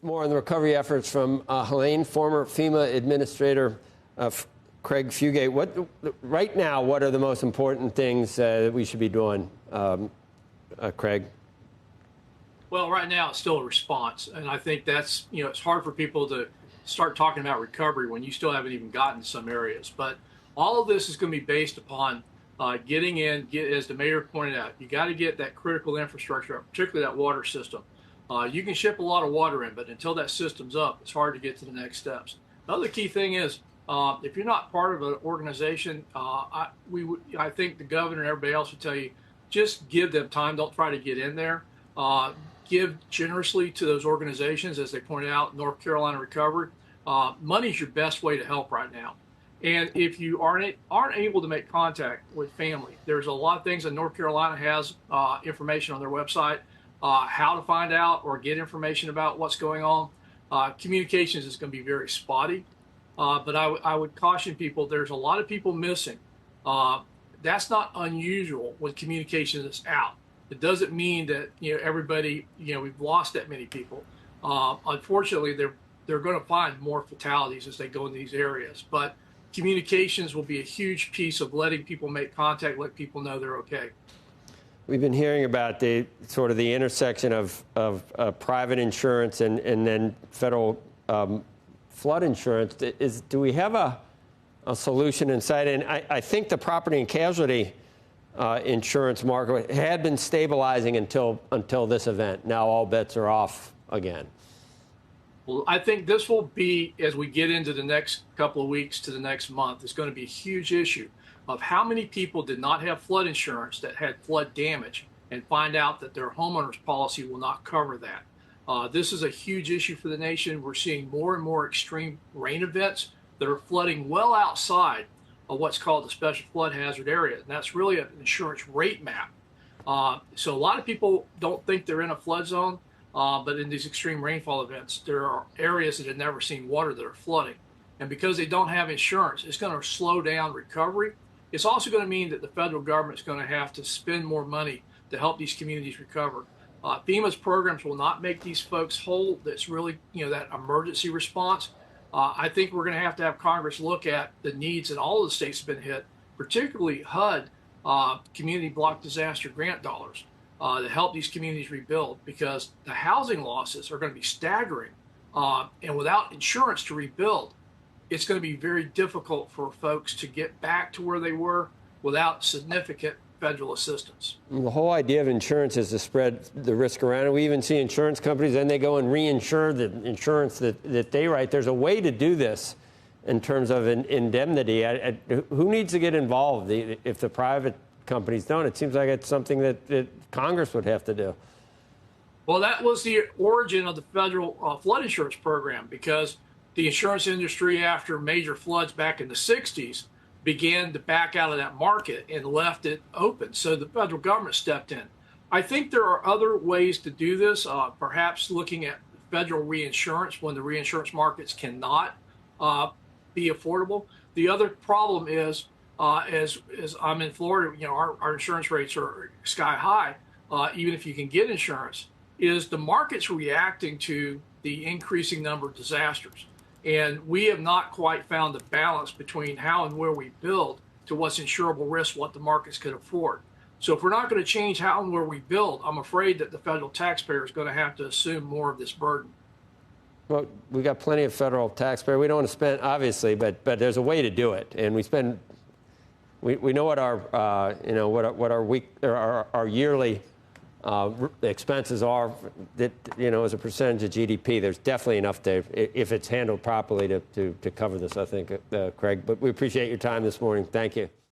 More on the recovery efforts from Helene, former FEMA Administrator Craig Fugate. Right now, what are the most important things that we should be doing, Craig? Well, right now it's still a response, and I think that's, it's hard for people to start talking about recovery when you still haven't even gotten to some areas. But all of this is going to be based upon getting in, as the mayor pointed out, you got to get that critical infrastructure up, particularly that water system. You can ship a lot of water in, but until that system's up, it's hard to get to the next steps. Another key thing is, if you're not part of an organization, I think the governor and everybody else would tell you, just give them time. Don't try to get in there. Give generously to those organizations, as they pointed out, North Carolina Recovery. Money's your best way to help right now. And if you aren't able to make contact with family, there's a lot of things that North Carolina has information on their website, how to find out or get information about what's going on. Communications is going to be very spotty, but I would caution people, there's a lot of people missing. That's not unusual when communication is out. It doesn't mean that everybody, we've lost that many people. Unfortunately, they're going to find more fatalities as they go in these areas. But communications will be a huge piece of letting people make contact, let people know they're okay. We've been hearing about the sort of the intersection of private insurance and then federal flood insurance. Do we have a solution in sight? And I think the property and casualty insurance market had been stabilizing until this event. Now all bets are off again. Well, I think this will be, as we get into the next couple of weeks to the next month, it's going to be a huge issue of how many people did not have flood insurance that had flood damage and find out that their homeowner's policy will not cover that. This is a huge issue for the nation. We're seeing more and more extreme rain events that are flooding well outside of what's called the special flood hazard area. And that's really an insurance rate map. So a lot of people don't think they're in a flood zone, but in these extreme rainfall events, there are areas that have never seen water that are flooding. And because they don't have insurance, it's going to slow down recovery. It's also going to mean that the federal government is going to have to spend more money to help these communities recover. FEMA's programs will not make these folks whole. That's really, that emergency response. I think we're going to have Congress look at the needs in all of the states that have been hit, particularly HUD, Community Block Disaster Grant dollars, to help these communities rebuild, because the housing losses are going to be staggering. And without insurance to rebuild, it's going to be very difficult for folks to get back to where they were without significant federal assistance. The whole idea of insurance is to spread the risk around. We even see insurance companies, then they go and reinsure the insurance that they write. There's a way to do this in terms of indemnity. Who needs to get involved if the private companies don't? It seems like it's something that Congress would have to do. Well, that was the origin of the federal flood insurance program, because the insurance industry, after major floods back in the 60s, began to back out of that market and left it open. So the federal government stepped in. I think there are other ways to do this, perhaps looking at federal reinsurance when the reinsurance markets cannot be affordable. The other problem is, as I'm in Florida, our insurance rates are sky high, even if you can get insurance, is the market's reacting to the increasing number of disasters. And we have not quite found the balance between how and where we build to what's insurable risk, what the markets could afford. So if we're not going to change how and where we build, I'm afraid that the federal taxpayer is going to have to assume more of this burden. Well, we got plenty of federal taxpayer. We don't want to spend, obviously, but there's a way to do it. And we know what our yearly expenses are, that as a percentage of GDP. There's definitely enough there if it's handled properly to cover this, I think, Craig. But we appreciate your time this morning. Thank you.